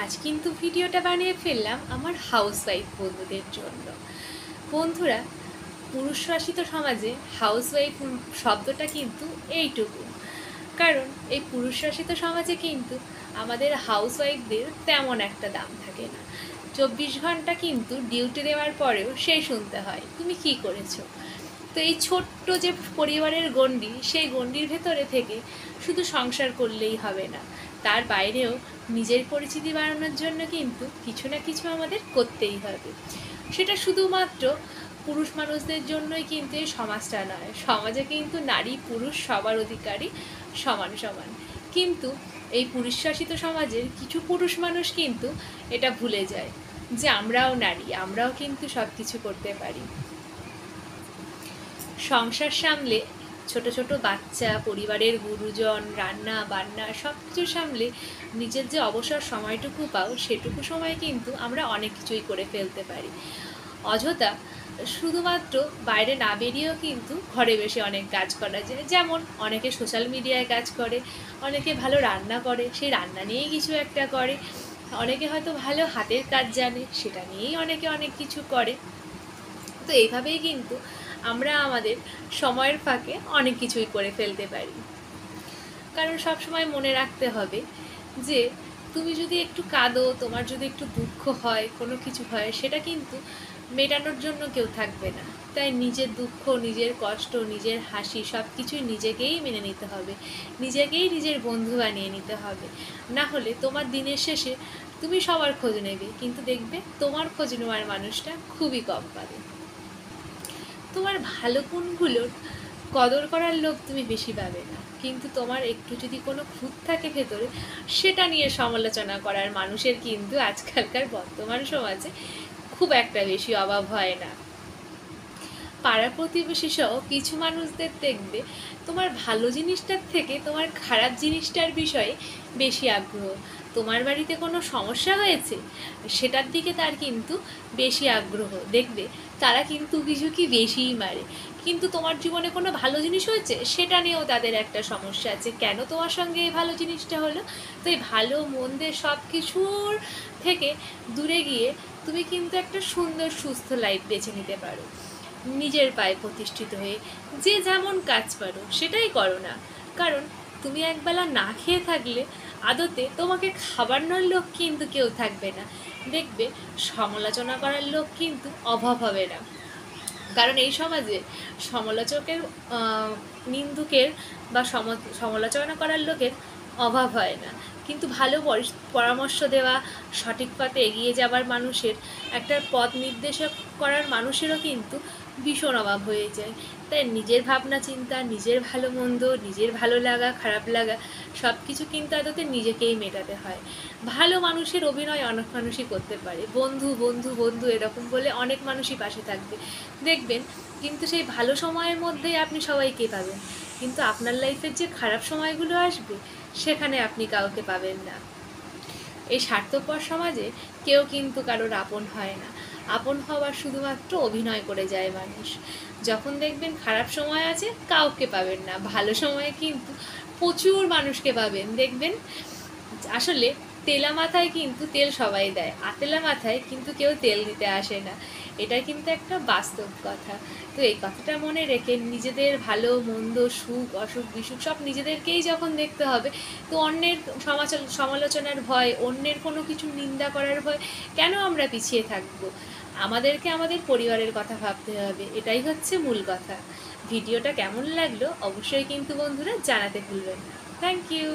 আজ কিন্তু ভিডিওটা বানিয়ে ফেললাম আমার হাউসওয়াইফ বন্ধুদের জন্য। বন্ধুরা, পুরুষ শাসিত সমাজে হাউসওয়াইফ শব্দটা কিন্তু এইটুকু। কারণ এই পুরুষ শাসিত সমাজে কিন্তু আমাদের হাউসওয়াইফদের তেমন একটা দাম থাকে না। 24 ঘন্টা কিন্তু ডিউটি দেওয়ার পরেও সেই শুনতে হয় তুমি কি করেছো। তো এই ছোট্ট যে পরিবারের গণ্ডি, সেই গণ্ডির ভেতরে থেকে শুধু সংসার করলেই হবে না, তার বাইরেও নিজের পরিচিতি বাড়ানোর জন্য কিন্তু কিছু না কিছু আমাদের করতেই হবে। সেটা শুধুমাত্র পুরুষ মানুষদের জন্যই কিন্তু এই সমাজটা নয়, সমাজে কিন্তু নারী পুরুষ সবার অধিকারী সমান সমান। কিন্তু এই পুরুষ শাসিত সমাজের কিছু পুরুষ মানুষ কিন্তু এটা ভুলে যায় যে আমরাও নারী, আমরাও কিন্তু সব কিছু করতে পারি। সংসার সামলে ছোট ছোট বাচ্চা, পরিবারের গুরুজন, রান্না বান্না সব কিছু সামলে নিজের যে অবসর সময়টুকু পাও, সেটুকু সময় কিন্তু আমরা অনেক কিছুই করে ফেলতে পারি। অযথা শুধুমাত্র বাইরে না বেরিয়েও কিন্তু ঘরে বসে অনেক কাজ করা যায়। যেমন অনেকে সোশ্যাল মিডিয়ায় কাজ করে, অনেকে ভালো রান্না করে, সেই রান্না নিয়েই কিছু একটা করে, অনেকে হয়তো ভালো হাতের কাজ জানে, সেটা নিয়েই অনেকে অনেক কিছু করে। তো এইভাবেই কিন্তু আমরা আমাদের সময়ের ফাঁকে অনেক কিছুই করে ফেলতে পারি। কারণ সবসময় মনে রাখতে হবে যে তুমি যদি একটু কাঁদো, তোমার যদি একটু দুঃখ হয়, কোনো কিছু হয়, সেটা কিন্তু মেটানোর জন্য কেউ থাকবে না। তাই নিজের দুঃখ, নিজের কষ্ট, নিজের হাসি সব কিছুই নিজেকেই মেনে নিতে হবে, নিজেকেই নিজের বন্ধু বানিয়ে নিতে হবে। না হলে তোমার দিনের শেষে তুমি সবার খোঁজ নেবে, কিন্তু দেখবে তোমার খোঁজ নেওয়ার মানুষটা খুবই কম পাবে। তোমার ভালো গুণগুলোর কদর করার লোক তুমি বেশি পাবে না, কিন্তু তোমার একটু যদি কোনো খুঁত থাকে ভেতরে, সেটা নিয়ে সমালোচনা করার মানুষের কিন্তু আজকালকার বর্তমান সমাজে খুব একটা বেশি অভাব হয় না। পাড়া প্রতিবেশী সহ কিছু মানুষদের দেখবে তোমার ভালো জিনিসটার থেকে তোমার খারাপ জিনিসটার বিষয়ে বেশি আগ্রহ। তোমার বাড়িতে কোনো সমস্যা হয়েছে, সেটার দিকে তার কিন্তু বেশি আগ্রহ। দেখবে তারা কিন্তু উকিঝুঁকি বেশিই মারে, কিন্তু তোমার জীবনে কোনো ভালো জিনিস হয়েছে, সেটা নিয়েও তাদের একটা সমস্যা আছে, কেন তোমার সঙ্গে এই ভালো জিনিসটা হলো। তো এই ভালো মন্দের সব কিছুর থেকে দূরে গিয়ে তুমি কিন্তু একটা সুন্দর সুস্থ লাইফ বেছে নিতে পারো। নিজের পায়ে প্রতিষ্ঠিত হয়ে যে যেমন কাজ পারো সেটাই করো না। কারণ তুমি একবেলা না খেয়ে থাকলে আদতে তোমাকে খাবানোর লোক কিন্তু কেউ থাকবে না। দেখবে সমালোচনা করার লোক কিন্তু অভাব হবে না। কারণ এই সমাজে সমালোচকের, নিন্দুকের বা সমালোচনা করার লোকের অভাব হয় না, কিন্তু ভালো পরামর্শ দেওয়া, সঠিক পথে এগিয়ে যাবার মানুষের, একটা পথ নির্দেশক করার মানুষেরও কিন্তু ভীষণ অভাব হয়ে যায়। তাই নিজের ভাবনা চিন্তা, নিজের ভালো মন্দ, নিজের ভালো লাগা খারাপ লাগা সব কিছু কিন্তু আদতে নিজেকেই মেটাতে হয়। ভালো মানুষের অভিনয় অনেক মানুষই করতে পারে, বন্ধু বন্ধু বন্ধু এরকম বলে অনেক মানুষই পাশে থাকবে, দেখবেন। কিন্তু সেই ভালো সময়ের মধ্যেই আপনি সবাইকে পাবেন, কিন্তু আপনার লাইফের যে খারাপ সময়গুলো আসবে, সেখানে আপনি কাউকে পাবেন না। এই স্বার্থপর সমাজে কেউ কিন্তু কারোর আপন হয় না। আপন হওয়ার শুধুমাত্র অভিনয় করে যায় মানুষ। যখন দেখবেন খারাপ সময় আছে, কাউকে পাবেন না, ভালো সময়ে কিন্তু প্রচুর মানুষকে পাবেন। দেখবেন আসলে তেলা মাথায় কিন্তু তেল সবাই দেয়, আতেলা মাথায় কিন্তু কেউ তেল দিতে আসে না। এটা কিন্তু একটা বাস্তব কথা। তো এই কথাটা মনে রেখে নিজেদের ভালো মন্দ, সুখ অসুখ বিসুখ সব নিজেদেরকেই যখন দেখতে হবে, তো অন্যের সমালোচনার ভয়, অন্যের কোনো কিছু নিন্দা করার ভয় কেন আমরা পিছিয়ে থাকবো? আমাদেরকে আমাদের পরিবারের কথা ভাবতে হবে, এটাই হচ্ছে মূল কথা। ভিডিওটা কেমন লাগলো অবশ্যই কিন্তু বন্ধুরা জানাতে ভুলবেন না। Thank you.